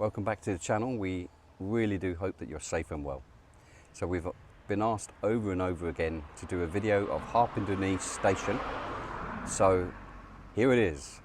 Welcome back to the channel. We really do hope that you're safe and well. So we've been asked over and over again to do a video of Harpenden East station. So here it is.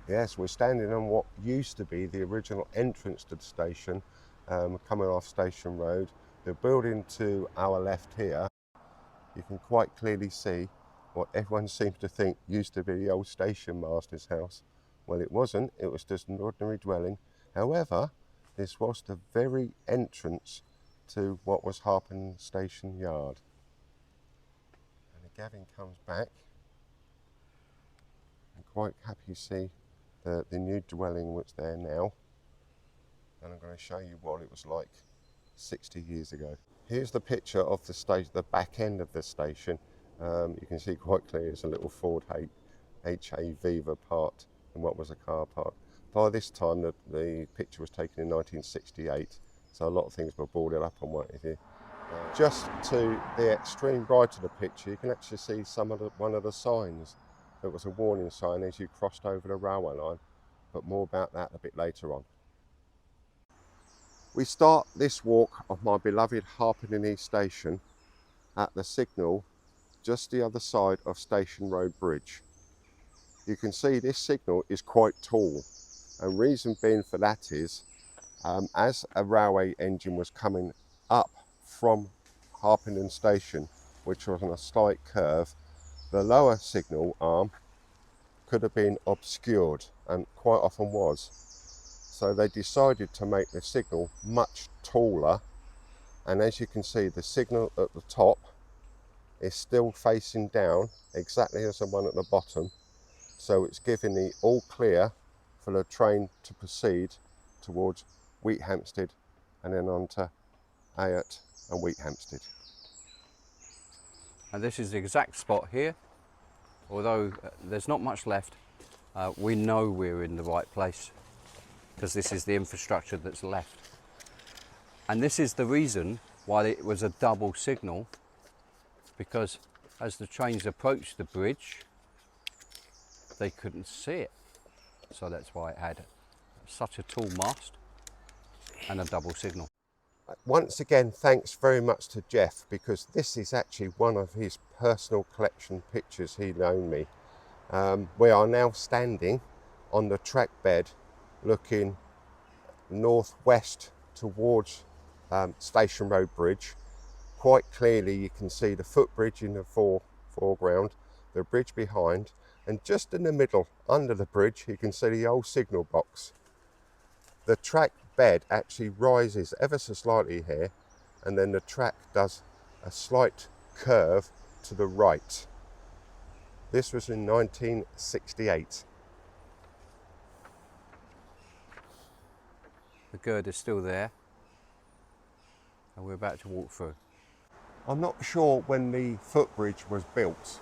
Yes, we're standing on what used to be the original entrance to the station, coming off Station Road. The building to our left here, you can quite clearly see what everyone seems to think used to be the old station master's house. Well, it wasn't, it was just an ordinary dwelling. However, this was the very entrance to what was Harpenden Station Yard. And the Gavin comes back. I'm quite happy to see the new dwelling which there now, and I'm going to show you what it was like 60 years ago. Here's the picture of the station, the back end of the station. You can see quite clearly it's a little Ford HA Viva parked in what was a car park. By this time the picture was taken in 1968, so a lot of things were boarded up and what have you. Just to the extreme right of the picture, you can actually see one of the signs. It was a warning sign as you crossed over the railway line, but more about that a bit later on. We start this walk of my beloved Harpenden East station at the signal just the other side of Station Road Bridge. You can see this signal is quite tall, and reason being for that is as a railway engine was coming up from Harpenden Station, which was on a slight curve, the lower signal arm could have been obscured, and quite often was. So they decided to make the signal much taller, and as you can see, the signal at the top is still facing down exactly as the one at the bottom, so it's giving the all clear for the train to proceed towards Hempstead and then on to Ayot and Hempstead. And this is the exact spot here. Although there's not much left, we know we're in the right place because this is the infrastructure that's left. And this is the reason why it was a double signal, because as the trains approached the bridge, they couldn't see it. So that's why it had such a tall mast and a double signal. Once again, thanks very much to Geoff, because this is actually one of his personal collection pictures he loaned me. We are now standing on the track bed looking northwest towards Station Road Bridge. Quite clearly you can see the footbridge in the foreground, the bridge behind, and just in the middle under the bridge you can see the old signal box. The track bed actually rises ever so slightly here, and then the track does a slight curve to the right. This was in 1968. The gird is still there, and we're about to walk through. I'm not sure when the footbridge was built,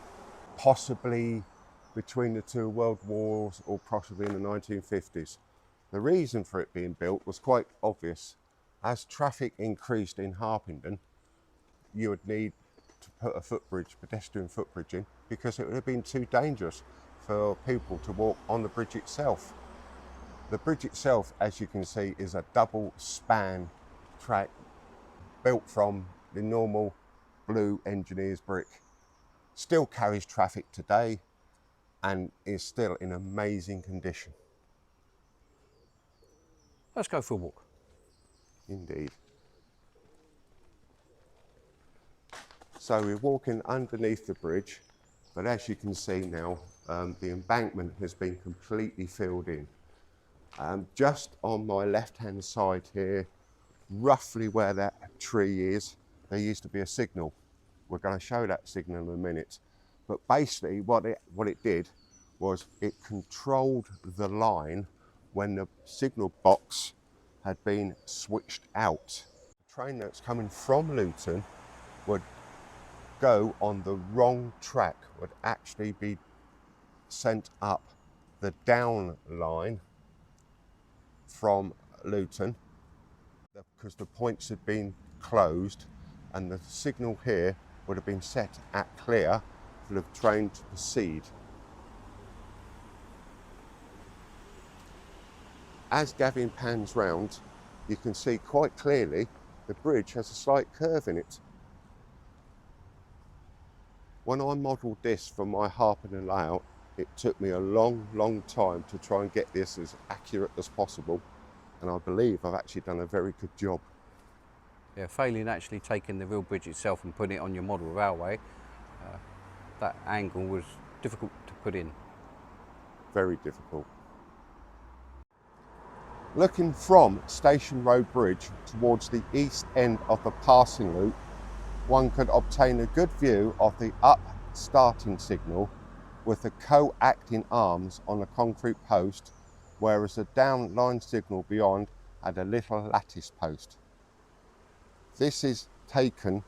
possibly between the two world wars or possibly in the 1950s. The reason for it being built was quite obvious. As traffic increased in Harpenden, you would need to put a footbridge, pedestrian footbridge in, because it would have been too dangerous for people to walk on the bridge itself. The bridge itself, as you can see, is a double span track built from the normal blue engineer's brick. Still carries traffic today and is still in amazing condition. Let's go for a walk. Indeed. So we're walking underneath the bridge, but as you can see now, the embankment has been completely filled in. Just on my left-hand side here, roughly where that tree is, there used to be a signal. We're going to show that signal in a minute. But basically what it did was it controlled the line when the signal box had been switched out. The train that's coming from Luton would go on the wrong track would actually be sent up the down line from Luton, because the points had been closed, and the signal here would have been set at clear for the train to proceed. As Gavin pans round, you can see quite clearly the bridge has a slight curve in it. When I modelled this for my Harpenden layout, it took me a long time to try and get this as accurate as possible, and I believe I've actually done a very good job. Yeah, failing actually taking the real bridge itself and putting it on your model railway, that angle was difficult to put in. Very difficult. Looking from Station Road Bridge towards the east end of the passing loop, one could obtain a good view of the up starting signal with the co-acting arms on a concrete post, whereas the down line signal beyond had a little lattice post. This is taken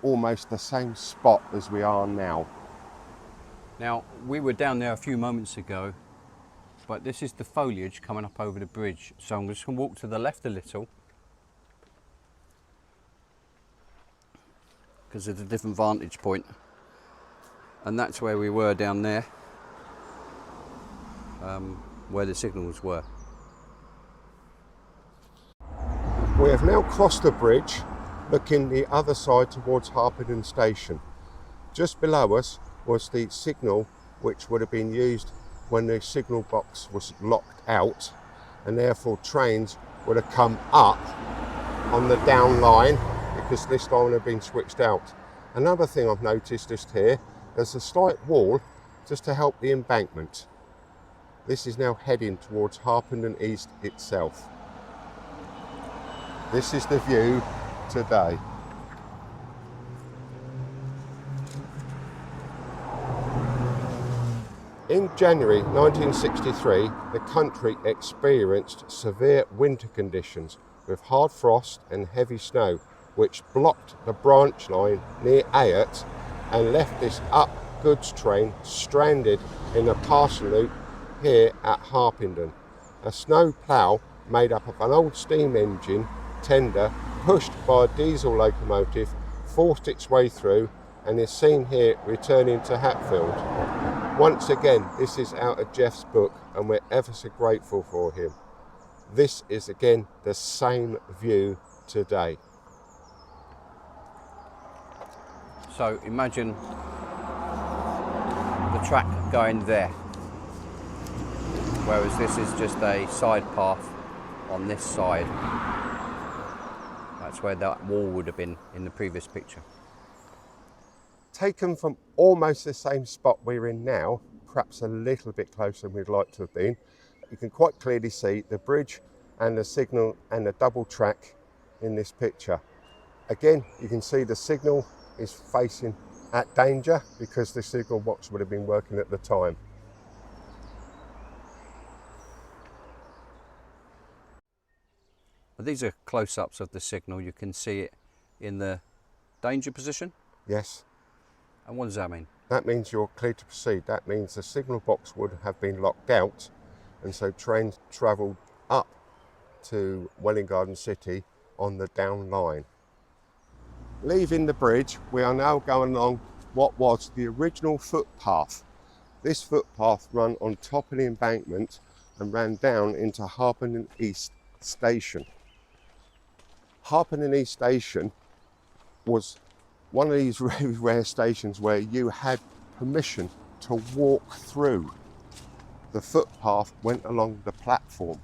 almost the same spot as we are now. Now, we were down there a few moments ago, but this is the foliage coming up over the bridge. So I'm just going to walk to the left a little, because it's a different vantage point. And that's where we were down there, where the signals were. We have now crossed the bridge, looking the other side towards Harpenden Station. Just below us was the signal which would have been used when the signal box was locked out, and therefore trains would have come up on the down line because this line had been switched out. Another thing I've noticed just here, there's a slight wall just to help the embankment. This is now heading towards Harpenden East itself. This is the view today. In January 1963, the country experienced severe winter conditions with hard frost and heavy snow, which blocked the branch line near Ayot and left this up goods train stranded in a passing loop here at Harpenden. A snow plough made up of an old steam engine tender pushed by a diesel locomotive forced its way through and is seen here returning to Hatfield. Once again, this is out of Geoff's book and we're ever so grateful for him. This is again the same view today. So imagine the track going there, whereas this is just a side path on this side. That's where that wall would have been in the previous picture. Taken from almost the same spot we're in now, perhaps a little bit closer than we'd like to have been, you can quite clearly see the bridge and the signal and the double track in this picture. Again, you can see the signal is facing at danger because the signal box would have been working at the time. But these are close-ups of the signal. You can see it in the danger position. Yes. And what does that mean? That means you're clear to proceed. That means the signal box would have been locked out, and so trains travelled up to Welwyn Garden City on the down line. Leaving the bridge, we are now going along what was the original footpath. This footpath ran on top of the embankment and ran down into Harpenden East Station. Harpenden East Station was one of these very rare stations where you had permission to walk through. The footpath went along the platform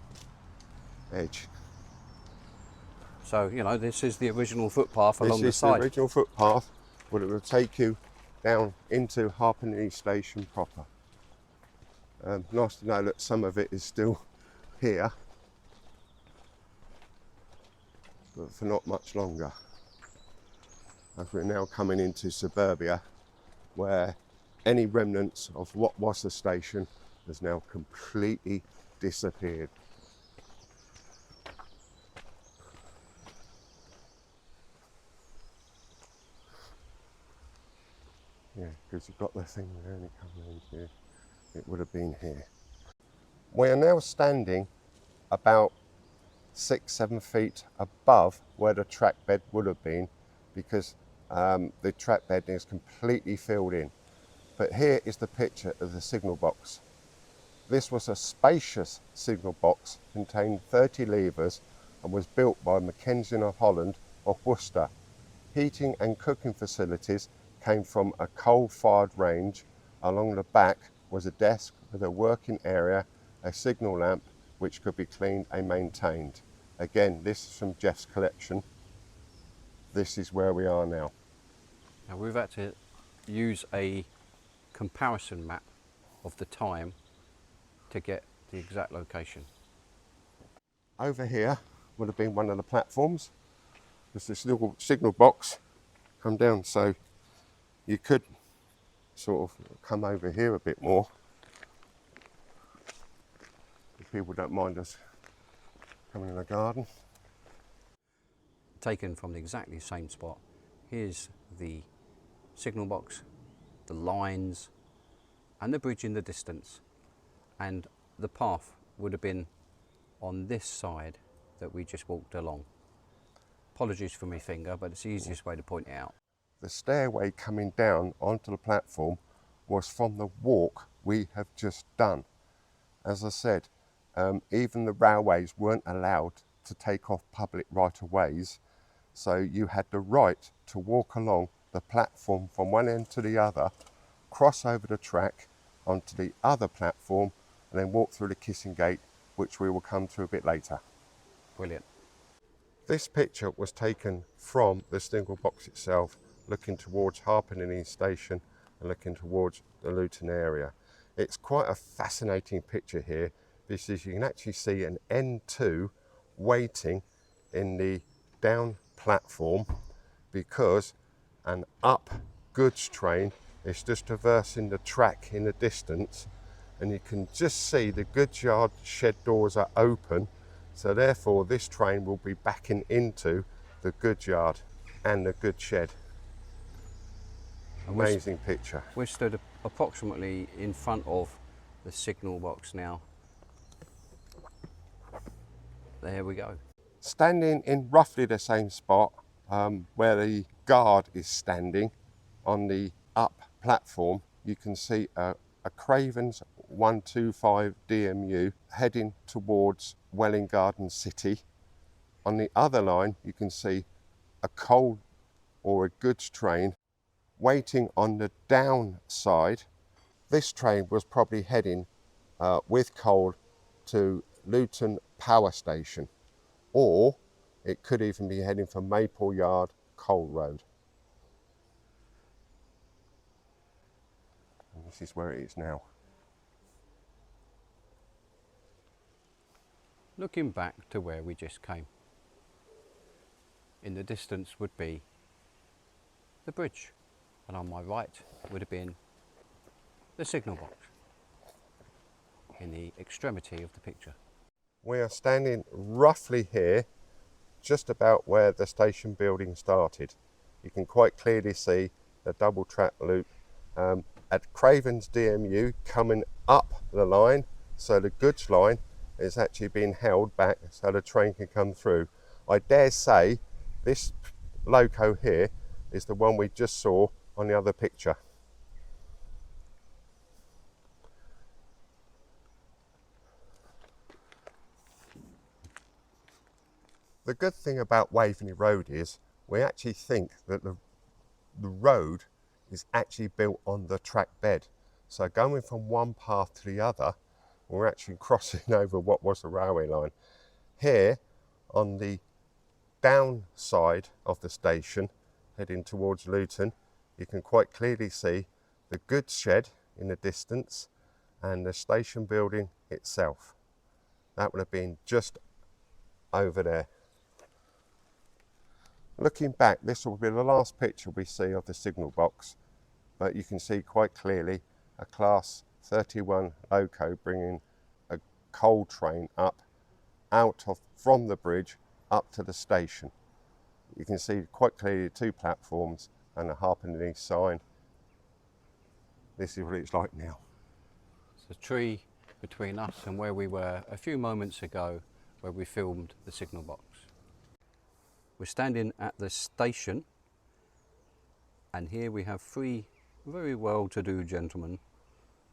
edge. So, you know, this is the original footpath along the side. This is the original footpath, but it will take you down into Harpenden East Station proper. Nice to know that some of it is still here, but for not much longer. As we're now coming into suburbia, where any remnants of what was the station has now completely disappeared. Yeah, because you've got the thing there and it comes into, it would have been here. We are now standing about 6-7 feet above where the track bed would have been, because the track bed is completely filled in. But here is the picture of the signal box. This was a spacious signal box, contained 30 levers, and was built by Mackenzie of Holland of Worcester. Heating and cooking facilities came from a coal-fired range. Along the back was a desk with a working area, a signal lamp which could be cleaned and maintained. Again, this is from Geoff's collection. This is where we are now. Now we've had to use a comparison map of the time to get the exact location. Over here would have been one of the platforms. There's this little signal box come down, so you could sort of come over here a bit more if people don't mind us coming in the garden. Taken from the exactly same spot. Here's the signal box, the lines and the bridge in the distance, and the path would have been on this side that we just walked along. Apologies for my finger, but it's the easiest way to point it out. The stairway coming down onto the platform was from the walk we have just done. As I said, even the railways weren't allowed to take off public right-of-ways, so you had the right to walk along the platform from one end to the other, cross over the track onto the other platform, and then walk through the kissing gate, which we will come to a bit later. Brilliant. This picture was taken from the signal box itself, looking towards Harpenden East station and looking towards the Luton area. It's quite a fascinating picture here. This is, you can actually see an N2 waiting in the down platform, because an up goods train is just traversing the track in the distance, and you can just see the goods yard shed doors are open, so therefore this train will be backing into the goods yard and the goods shed. Amazing picture. We're stood approximately in front of the signal box now. There we go. Standing in roughly the same spot where the guard is standing on the up platform, you can see a Craven's 125 DMU heading towards Welwyn Garden City. On the other line you can see a coal or a goods train waiting on the downside. This train was probably heading with coal to Luton Power Station, or it could even be heading for Maple Yard Coal Road. And this is where it is now. Looking back to where we just came, in the distance would be the bridge, and on my right would have been the signal box in the extremity of the picture. We are standing roughly here, just about where the station building started. You can quite clearly see the double track loop at Craven's DMU coming up the line, so the goods line is actually being held back so the train can come through. I dare say this loco here is the one we just saw on the other picture. The good thing about Waveney Road is we actually think that the road is actually built on the track bed. So going from one path to the other, we're actually crossing over what was the railway line. Here on the downside of the station, heading towards Luton, you can quite clearly see the goods shed in the distance and the station building itself. That would have been just over there. Looking back, this will be the last picture we see of the signal box, but you can see quite clearly a Class 31 loco bringing a coal train up from the bridge up to the station. You can see quite clearly two platforms and a Harpenden East sign. this is what it's like now. It's a tree between us and where we were a few moments ago where we filmed the signal box. We're standing at the station, and here we have three very well-to-do gentlemen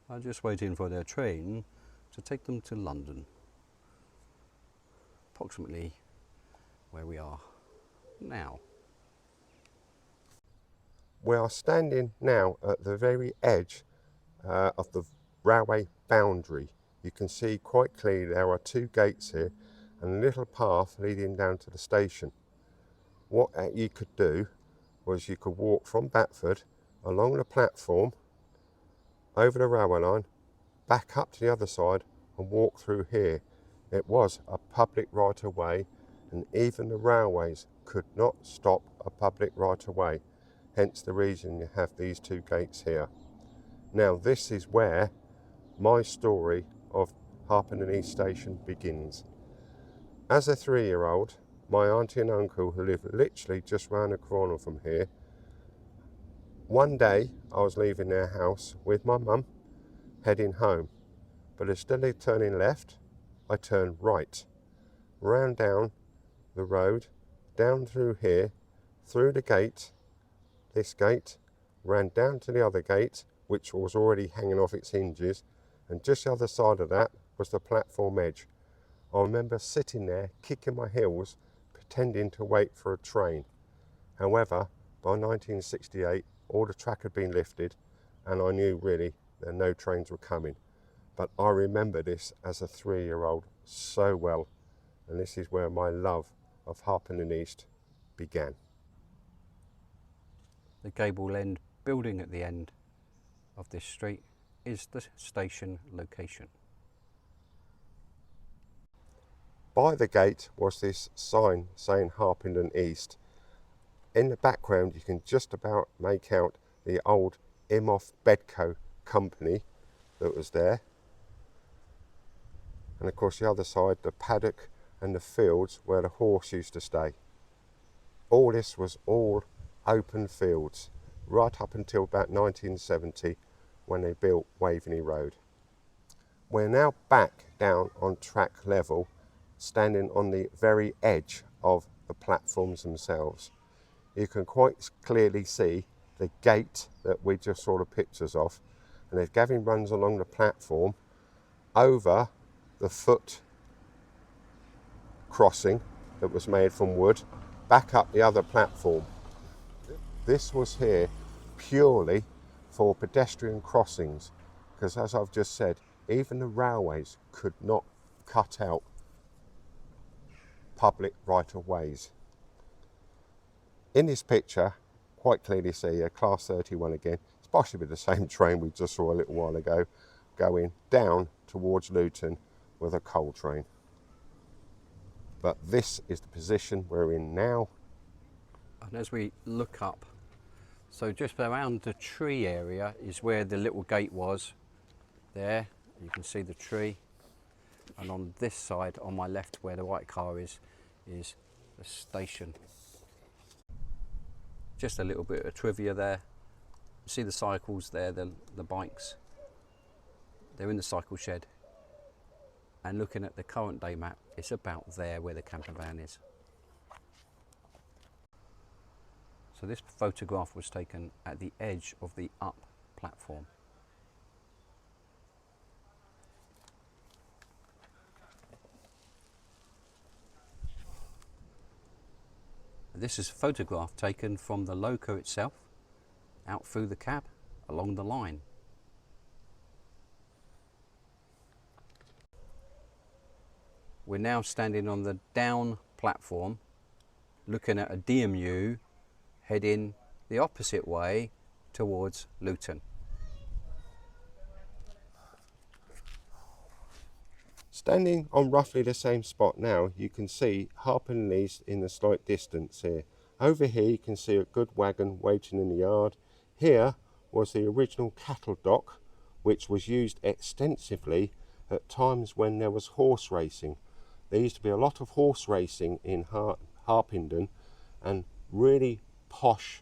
are just waiting for their train to take them to London. Approximately where we are now. We are standing now at the very edge of the railway boundary. You can see quite clearly there are two gates here and a little path leading down to the station. What you could do was you could walk from Batford along the platform, over the railway line, back up to the other side and walk through here. It was a public right of way, and even the railways could not stop a public right of way. Hence the reason you have these two gates here. Now this is where my story of Harpenden East Station begins. As a 3-year-old, my auntie and uncle, who live literally just round the corner from here, one day I was leaving their house with my mum, heading home. But instead of turning left, I turned right, round down the road, down through here, through the gate, this gate, ran down to the other gate, which was already hanging off its hinges, and just the other side of that was the platform edge. I remember sitting there, kicking my heels, pretending to wait for a train. However, by 1968, all the track had been lifted, and I knew really that no trains were coming. But I remember this as a 3-year-old so well, and this is where my love of Harpenden East began. The gable end building at the end of this street is the station location. By the gate was this sign saying Harpenden East. In the background you can just about make out the old Imhoff Bedco company that was there. And of course the other side, the paddock and the fields where the horse used to stay. All this was all open fields, right up until about 1970 when they built Waveney Road. We're now back down on track level, standing on the very edge of the platforms themselves. You can quite clearly see the gate that we just saw the pictures of, and as Gavin runs along the platform over the foot crossing that was made from wood, back up the other platform. This was here purely for pedestrian crossings, because as I've just said, even the railways could not cut out public right-of-ways. In this picture, quite clearly see a Class 31 again. It's possibly the same train we just saw a little while ago, going down towards Luton with a coal train. But this is the position we're in now. And as we look up, so just around the tree area is where the little gate was. There, you can see the tree. And on this side, on my left, where the white car is the station. Just a little bit of trivia there. You see the cycles there, the bikes. They're in the cycle shed. And looking at the current day map, it's about there where the camper van is. So this photograph was taken at the edge of the up platform. This is a photograph taken from the loco itself, out through the cab, along the line. We're now standing on the down platform, looking at a DMU heading the opposite way towards Luton. Standing on roughly the same spot now, you can see Harpenden East in the slight distance here. Over here you can see a good wagon waiting in the yard. Here was the original cattle dock, which was used extensively at times when there was horse racing. There used to be a lot of horse racing in Harpenden, and really posh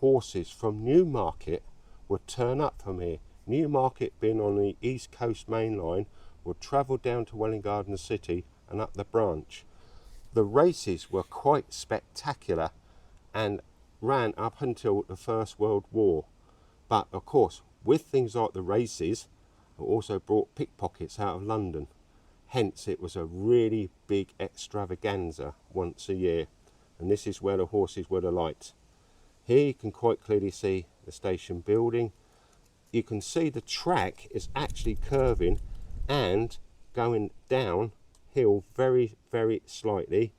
horses from Newmarket would turn up from here Newmarket, being on the East Coast Main Line, would travel down to Welwyn Garden City and up the branch. The races were quite spectacular and ran up until the First World War. But of course, with things like the races, it also brought pickpockets out of London. Hence, it was a really big extravaganza once a year. And this is where the horses were the light. Here you can quite clearly see the station building. You can see the track is actually curving and going downhill very, very slightly.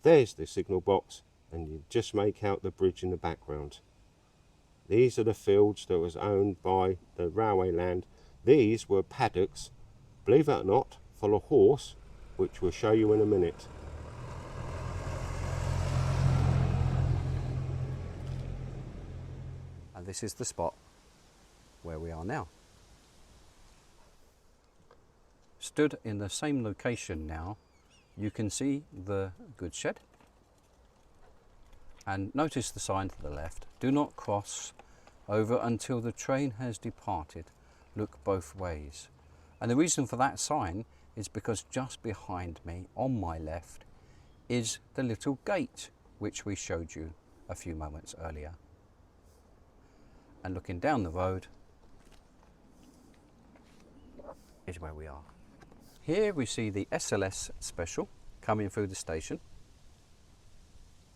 There's the signal box, and you just make out the bridge in the background. These are the fields that was owned by the railway land. These were paddocks, believe it or not, full of horse, which we'll show you in a minute. And this is the spot where we are now. Stood in the same location now, you can see the goods shed. And notice the sign to the left, do not cross over until the train has departed. Look both ways. And the reason for that sign is because just behind me, on my left, is the little gate which we showed you a few moments earlier. And looking down the road is where we are. Here we see the SLS special coming through the station.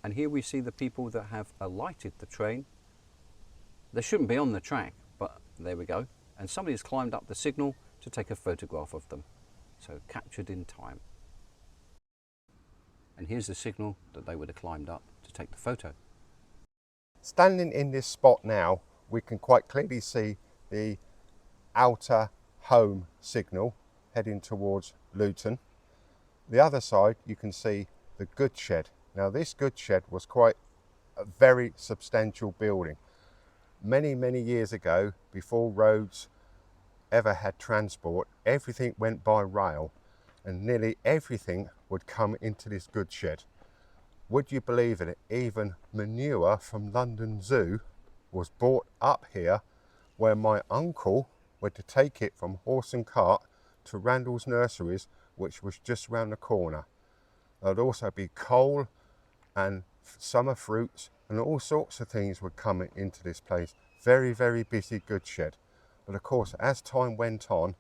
And here we see the people that have alighted the train. They shouldn't be on the track, but there we go. And somebody has climbed up the signal to take a photograph of them. So captured in time. And here's the signal that they would have climbed up to take the photo. Standing in this spot now, we can quite clearly see the outer home signal heading towards Luton. The other side, you can see the goods shed. Now this goods shed was quite a very substantial building. Many, many years ago, before roads ever had transport, everything went by rail and nearly everything would come into this goods shed. Would you believe it? Even manure from London Zoo was brought up here, where my uncle were to take it from horse and cart to Randall's Nurseries, which was just round the corner. There'd also be coal and summer fruits and all sorts of things would come into this place. Very, very busy goods shed. But of course, as time went on,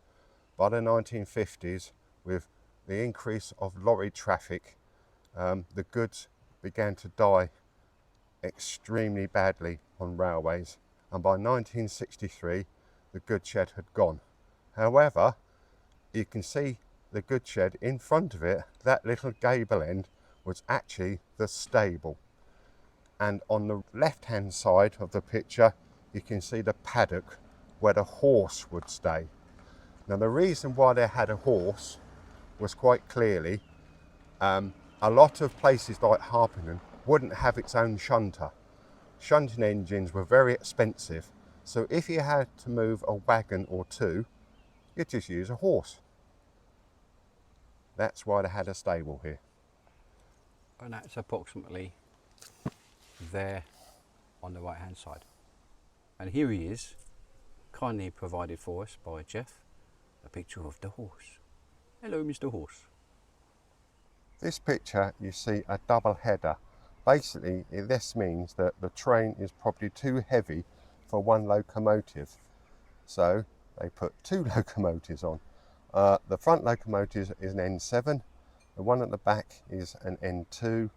by the 1950s, with the increase of lorry traffic, the goods began to die extremely badly on railways. And by 1963, the goods shed had gone. However, you can see the goods shed in front of it. That little gable end was actually the stable. And on the left-hand side of the picture, you can see the paddock where the horse would stay. Now, the reason why they had a horse was quite clearly, a lot of places like Harpenden wouldn't have its own shunter. Shunting engines were very expensive, so if you had to move a wagon or two, you'd just use a horse. That's why they had a stable here. And that's approximately there on the right hand side. And here he is, kindly provided for us by Geoff, a picture of the horse. Hello, Mr. Horse. This picture, you see a double header. Basically, this means that the train is probably too heavy for one locomotive. So they put two locomotives on. The front locomotive is an N7, the one at the back is an N2,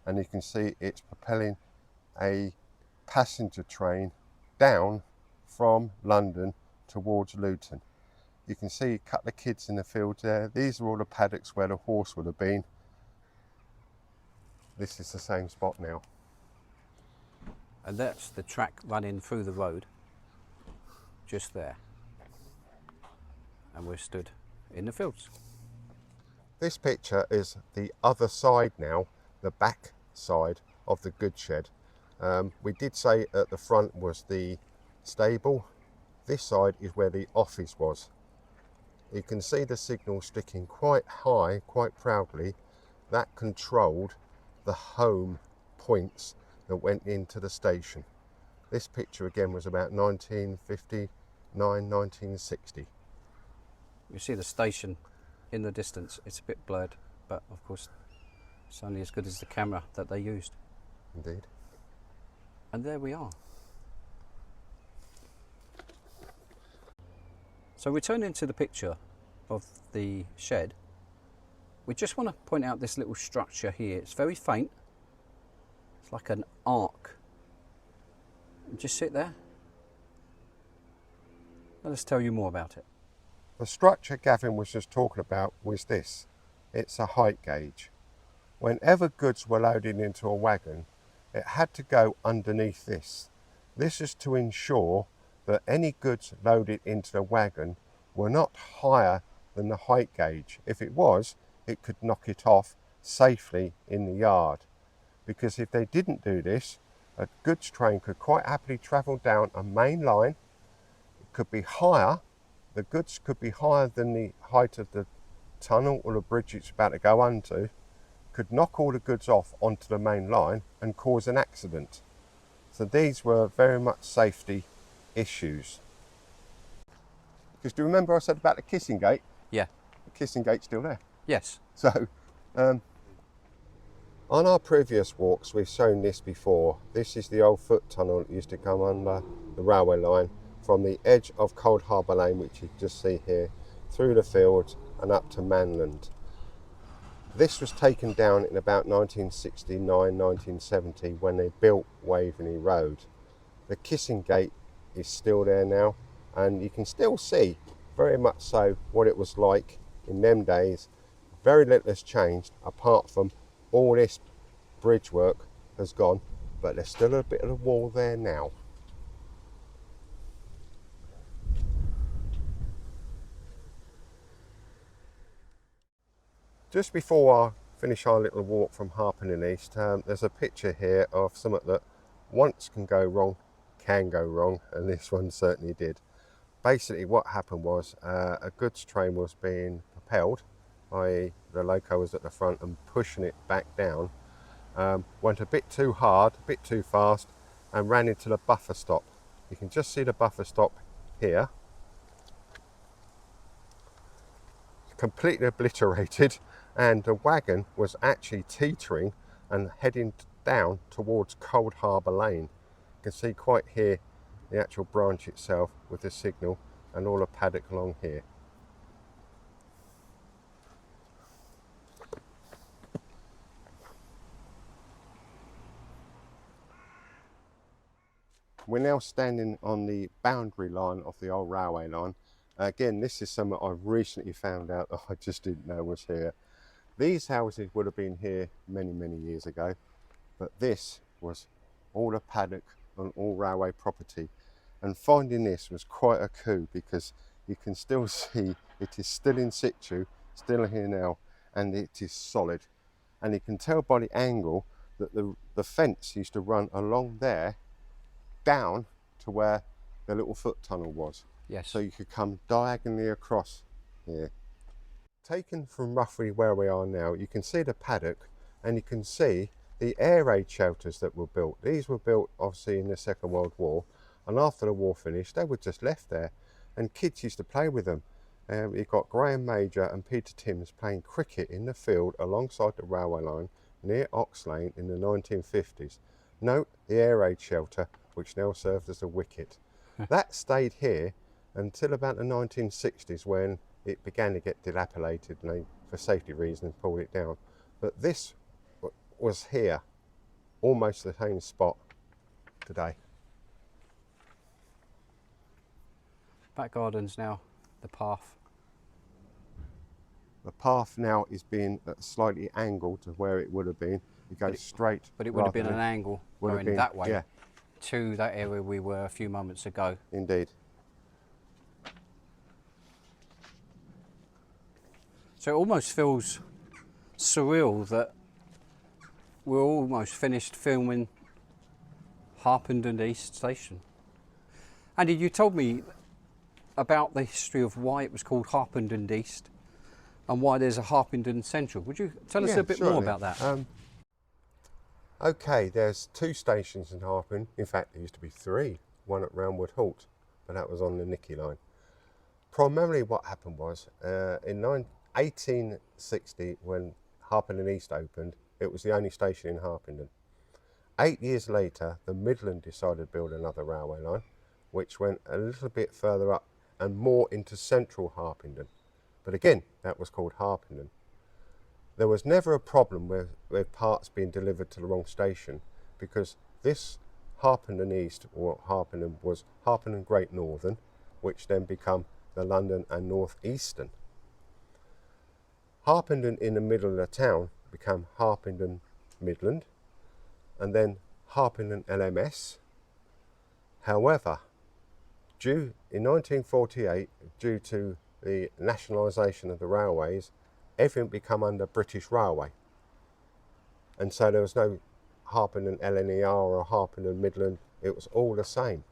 and you can see it's propelling a passenger train down from London towards Luton. You can see a couple of kids in the fields there. These are all the paddocks where the horse would have been. This is the same spot now. And that's the track running through the road, just there. And we're stood in the fields. This picture is the other side now, the back side of the goods shed. We did say at the front was the stable. This side is where the office was. You can see the signal sticking quite high, quite proudly. That controlled the home points that went into the station. This picture again was about 1950, 1960. You see the station in the distance. It's a bit blurred, but of course it's only as good as the camera that they used. Indeed. And there we are. So returning to the picture of the shed, we just want to point out this little structure here. It's very faint. It's like an arc. Just sit there. Let us tell you more about it. The structure Gavin was just talking about was this. It's a height gauge. Whenever goods were loaded into a wagon, it had to go underneath this. This is to ensure that any goods loaded into the wagon were not higher than the height gauge. If it was, it could knock it off safely in the yard. Because if they didn't do this, a goods train could quite happily travel down a main line. It could be higher, the goods could be higher than the height of the tunnel or the bridge it's about to go onto, could knock all the goods off onto the main line and cause an accident. So these were very much safety issues. Because do you remember I said about the kissing gate? Yeah. The kissing gate's still there. Yes. So, on our previous walks, we've shown this before. This is the old foot tunnel that used to come under the railway line from the edge of Cold Harbour Lane, which you just see here, through the fields and up to Manland. This was taken down in about 1969, 1970 when they built Waveney Road. The kissing gate is still there now, and you can still see very much so what it was like in them days. Very little has changed apart from all this bridge work has gone, but there's still a bit of a wall there now. Just before I finish our little walk from Harpenden East, there's a picture here of something that once can go wrong, and this one certainly did. Basically what happened was a goods train was being propelled, i.e. the loco was at the front and pushing it back down, went a bit too hard, a bit too fast, and ran into the buffer stop. You can just see the buffer stop here. Completely obliterated, and the wagon was actually teetering and heading down towards Cold Harbour Lane. You can see quite here the actual branch itself with the signal and all the paddock along here. We're now standing on the boundary line of the old railway line. Again, this is something I've recently found out that I just didn't know was here. These houses would have been here many, many years ago, but this was all the paddock and all railway property. And finding this was quite a coup, because you can still see it is still in situ, still here now, and it is solid. And you can tell by the angle that the fence used to run along there down to where the little foot tunnel was. Yes. So you could come diagonally across here. Taken from roughly where we are now, you can see the paddock and you can see the air raid shelters that were built. These were built obviously in the Second World War, and after the war finished they were just left there and kids used to play with them. You've got Graham Major and Peter Timms playing cricket in the field alongside the railway line near Ox Lane in the 1950s. Note the air raid shelter, which now serves as a wicket. That stayed here until about the 1960s, when it began to get dilapidated and they, for safety reasons, pulled it down. But this was here, almost the same spot today. Back gardens now, the path. The path now is being slightly angled to where it would have been. It goes straight. But it would have been an angle going that way, yeah, to that area we were a few moments ago. Indeed. So it almost feels surreal that we're almost finished filming Harpenden East Station. Andy, you told me about the history of why it was called Harpenden East and why there's a Harpenden Central. Would you tell us a bit more about that? Okay, there's two stations in Harpenden. In fact, there used to be three. One at Roundwood Halt, but that was on the Nickey line. Primarily what happened was, in 1860, when Harpenden East opened, it was the only station in Harpenden. 8 years later, the Midland decided to build another railway line, which went a little bit further up and more into central Harpenden. But again, that was called Harpenden. There was never a problem with parts being delivered to the wrong station, because this Harpenden East, or Harpenden, was Harpenden Great Northern, which then became the London and North Eastern. Harpenden in the middle of the town became Harpenden Midland, and then Harpenden LMS. However, in 1948, due to the nationalisation of the railways, everything became under British Railway. And so there was no Harpenden LNER or Harpenden Midland, it was all the same.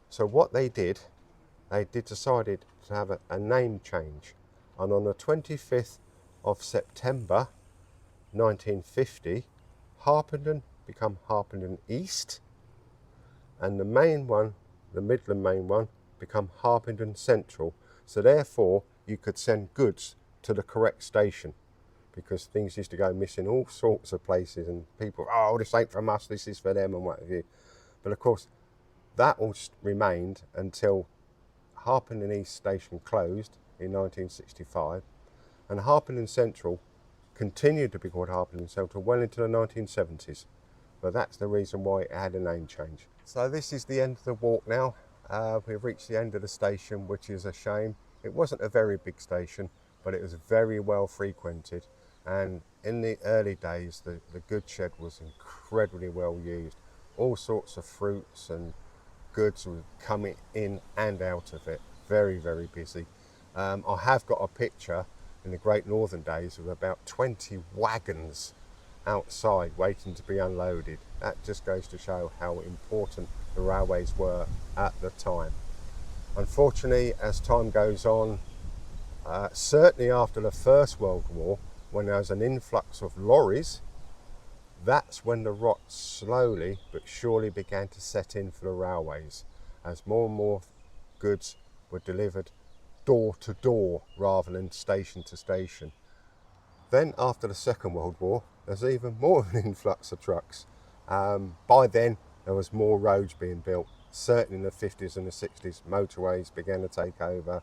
So what they decided to have a name change. And on the 25th of September 1950, Harpenden became Harpenden East, and the main one, the Midland main one, become Harpenden Central. So therefore you could send goods to the correct station, because things used to go missing all sorts of places, and people, oh, this ain't from us, this is for them, and what have you. But of course that all remained until Harpenden East station closed in 1965, and Harpenden Central continued to be called Harpenden Central well into the 1970s. But that's the reason why it had a name change. So this is the end of the walk now. We've reached the end of the station, which is a shame. It wasn't a very big station, but it was very well frequented. And in the early days, the goods shed was incredibly well used. All sorts of fruits and goods were coming in and out of it. Very, very busy. I have got a picture in the Great Northern days of about 20 wagons outside waiting to be unloaded. That just goes to show how important the railways were at the time. Unfortunately, as time goes on, certainly after the First World War, when there was an influx of lorries, that's when the rot slowly but surely began to set in for the railways, as more and more goods were delivered door to door rather than station to station. Then after the Second World War, there's even more of an influx of trucks. By then there was more roads being built. Certainly in the 50s and the 60s, motorways began to take over.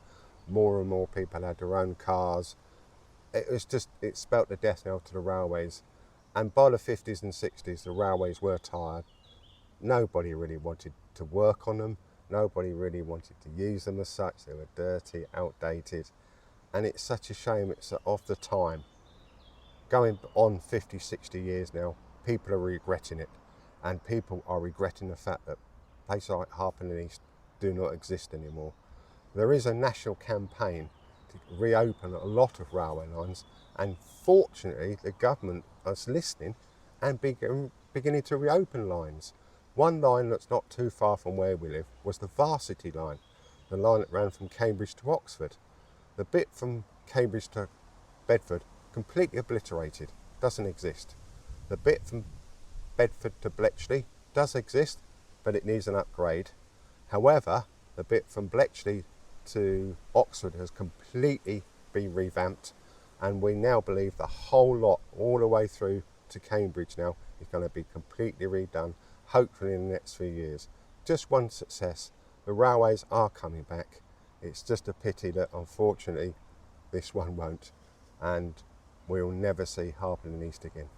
More and more people had their own cars. It spelt the death knell to the railways. And by the 50s and 60s, the railways were tired. Nobody really wanted to work on them. Nobody really wanted to use them as such. They were dirty, outdated. And it's such a shame it's of the time. Going on 50, 60 years now, people are regretting it. And people are regretting the fact that places like Harpenden East do not exist anymore. There is a national campaign to reopen a lot of railway lines, and fortunately the government is listening and beginning to reopen lines. One line that's not too far from where we live was the Varsity line, the line that ran from Cambridge to Oxford. The bit from Cambridge to Bedford, completely obliterated, doesn't exist. The bit from Bedford to Bletchley does exist, but it needs an upgrade. However, the bit from Bletchley to Oxford has completely been revamped, and we now believe the whole lot, all the way through to Cambridge now, is going to be completely redone, hopefully in the next few years. Just one success. The railways are coming back. It's just a pity that unfortunately this one won't, and we'll never see Harpenden East again.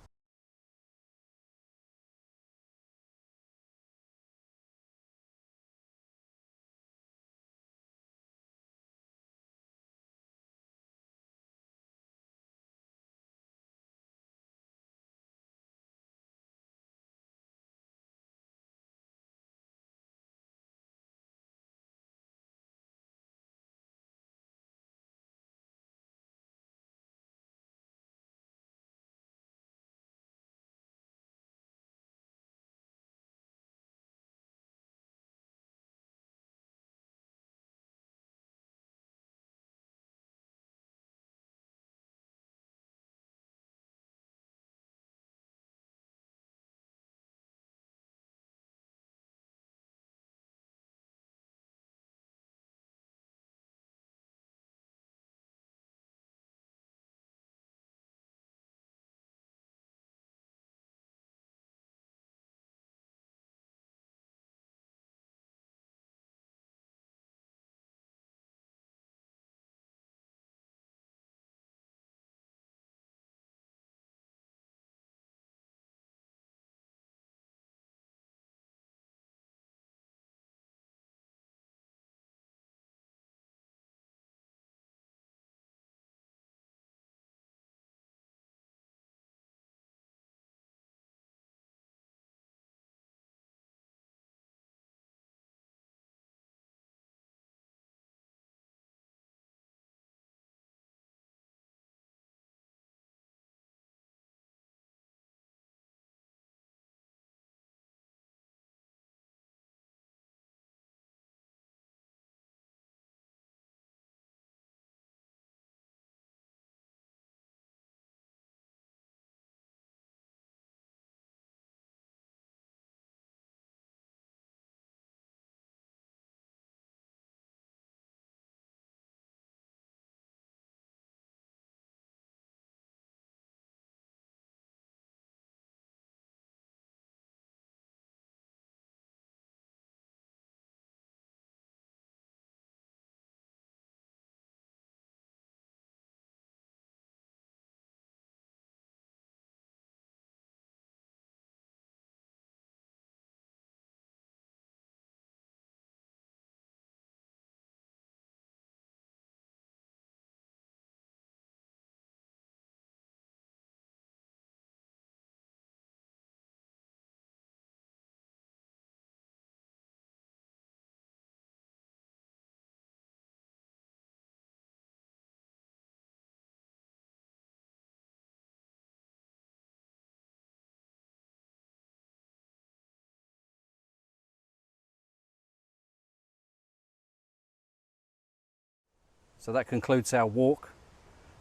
So that concludes our walk.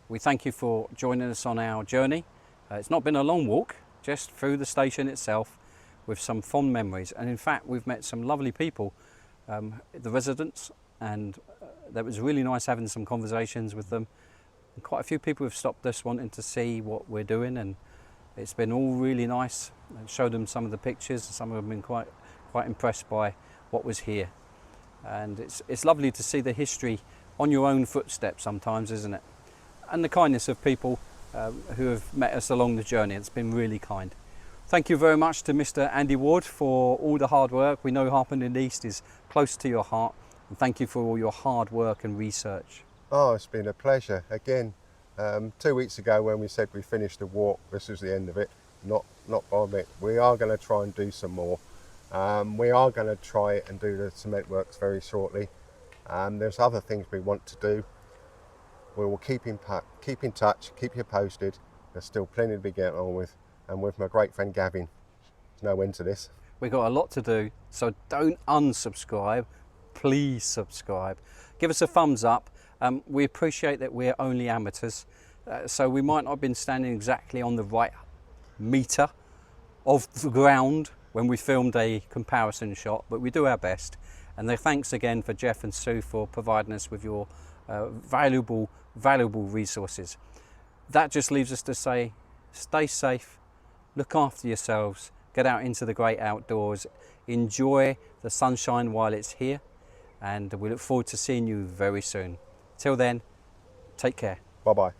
We thank you for joining us on our journey. It's not been a long walk, just through the station itself with some fond memories. And in fact, we've met some lovely people, the residents, and that was really nice having some conversations with them. And quite a few people have stopped us wanting to see what we're doing, and it's been all really nice. I showed them some of the pictures, and some of them have been quite impressed by what was here. And it's lovely to see the history on your own footsteps sometimes, isn't it? And the kindness of people who have met us along the journey. It's been really kind. Thank you very much to Mr. Andy Ward for all the hard work. We know Harpenden East is close to your heart, and thank you for all your hard work and research. Oh, it's been a pleasure. Again, 2 weeks ago when we said we finished the walk, this was the end of it. Not by a bit. We are going to try and do some more. We are going to try and do the cement works very shortly. There's other things we want to do. We will keep in touch, keep you posted. There's still plenty to be getting on with. And with my great friend Gavin, there's no end to this. We've got a lot to do, so don't unsubscribe. Please subscribe. Give us a thumbs up. We appreciate that we're only amateurs, so we might not have been standing exactly on the right metre of the ground when we filmed a comparison shot, but we do our best. And thanks again for Geoff and Sue for providing us with your valuable resources. That just leaves us to say, stay safe, look after yourselves, get out into the great outdoors, enjoy the sunshine while it's here, and we look forward to seeing you very soon. Till then, take care. Bye-bye.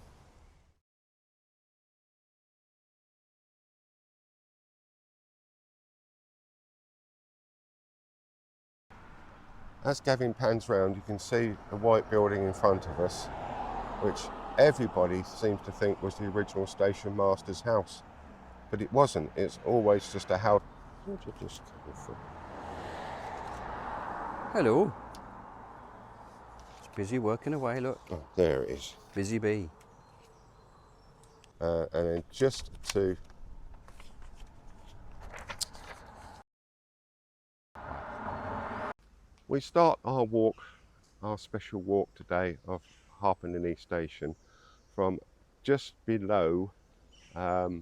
As Gavin pans round, you can see the white building in front of us, which everybody seems to think was the original station master's house. But it wasn't. It's always just a house. Where'd you just come from? Hello. It's busy working away, look. Oh, there it is. Busy bee. And then just to... We start our walk, our special walk today of Harpenden East Station from just below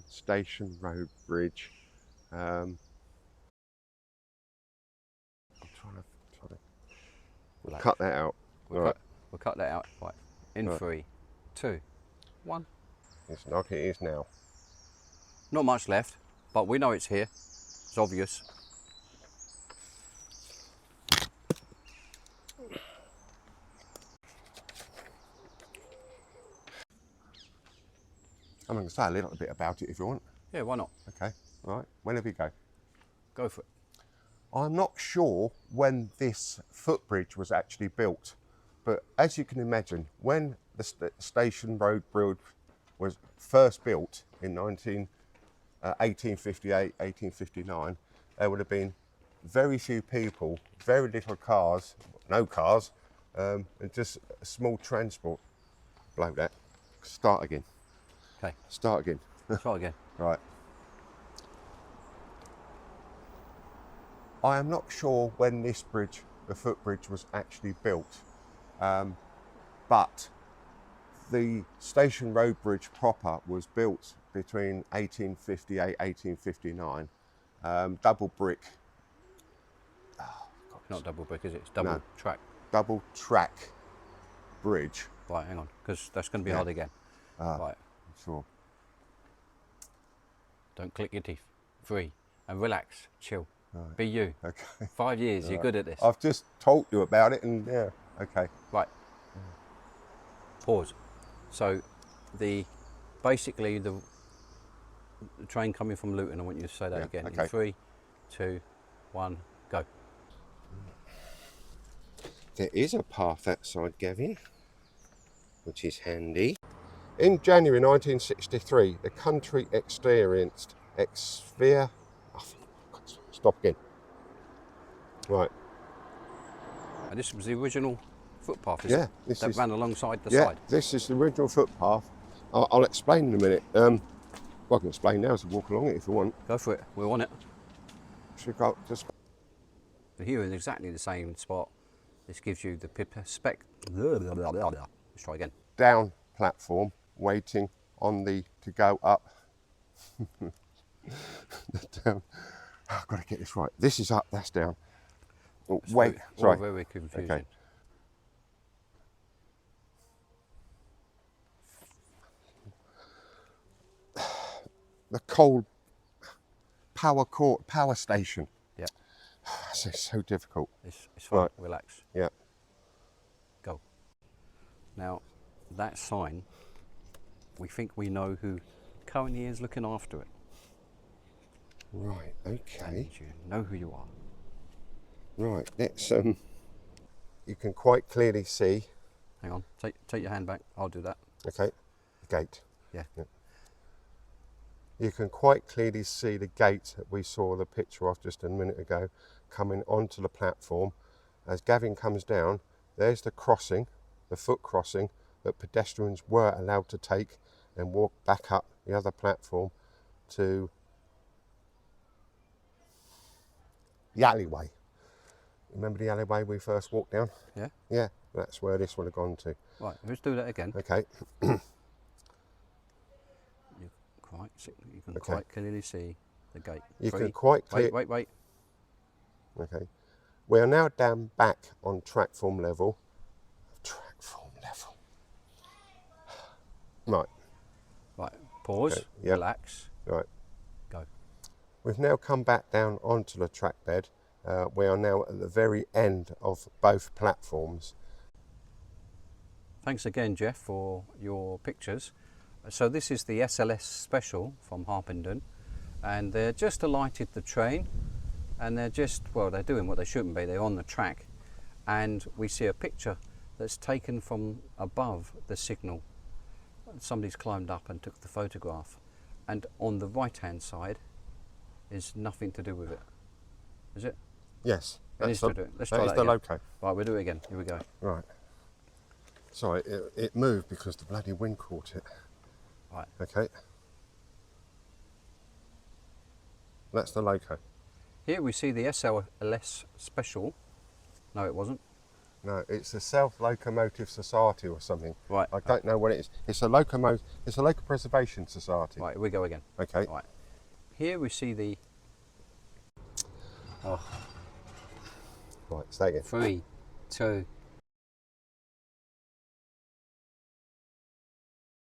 Station Road Bridge. I'm trying to we'll cut that out. We'll cut that out. Right. In Right. 3, 2, 1. It's like it is now. Not much left, but we know it's here. It's obvious. I'm going to say a little bit about it if you want. Yeah, why not? Okay, all right, whenever you go. Go for it. I'm not sure when this footbridge was actually built, but as you can imagine, when the Station Road Bridge was first built in 1858, 1859, there would have been very few people, very little cars, no cars, and just a small transport. Blow that. Start again. Okay. Start again. Try again. Right. I am not sure when this bridge, the footbridge, was actually built, but the Station Road Bridge proper was built between 1858, 1859, double brick. Oh, Not double brick, is it? It's double track. Double track bridge. Right, hang on, because that's going to be Yeah. hard again. Right, Sure. don't click your teeth. 3, and relax, chill. Right. Be you. Okay. 5 years, you're good at this. I've just told you about it, and yeah, okay. Right. Pause. So, basically the train coming from Luton, I want you to say that Yeah, again. okay. In 3, 2, 1, go. There is a path outside, Gavin, which is handy. In January 1963, the country experienced stop again. Right. And this was the original footpath, Yeah, this that is- ran alongside the Yeah, side. this is the original footpath. I'll explain in a minute. Well, I can explain now as we walk along it if you want. Go for it, we're on it. Should we go just... We're here in exactly the same spot. This gives you the let's try again. down platform, waiting on the to go up. Down. I've got to get this right. This is up, that's down. Oh, It's wait, all sorry. very confusing. Okay. The coal power station. Yeah, It's so difficult. it's fine. Right. Relax. Yeah. Go. Now, that sign, we think we know who currently is looking after it. Right. Okay. And you know who you are. Right. Let's. You can quite clearly see. Hang on. Take your hand back. I'll do that. Okay. The gate. Yeah. You can quite clearly see the gate that we saw the picture of just a minute ago coming onto the platform. As Gavin comes down, there's the crossing, the foot crossing that pedestrians were allowed to take and walk back up the other platform to the alleyway. Remember the alleyway we first walked down? Yeah. Yeah, that's where this would have gone to. Right. Let's do that again. Okay. You can quite clearly see the gate. You can quite clearly. Wait. Okay. We are now down back on platform level. Right. Right. Pause. Okay, yep. Relax. Right. Go. We've now come back down onto the track bed. We are now at the very end of both platforms. Thanks again, Geoff, for your pictures. So this is the SLS special from Harpenden, and they're just alighted the train, and they're just, well, they're doing what they shouldn't be. They're on the track, and we see a picture that's taken from above the signal. Somebody's climbed up and took the photograph, and on the right hand side is nothing to do with it. Is it? Yes. It is to do it. Let's try that is that the again. loco. Right, we'll do it again. Here we go. Right. Sorry, it moved because the bloody wind caught it. Right. Okay. That's the loco. Here we see the SLS special. No, it wasn't. No, it's the South Locomotive Society or something. Right. I don't know what it is. It's a loco preservation society. Right, here we go again. Okay. Right. Here we see the. Oh, Right, stay again. 3, 2,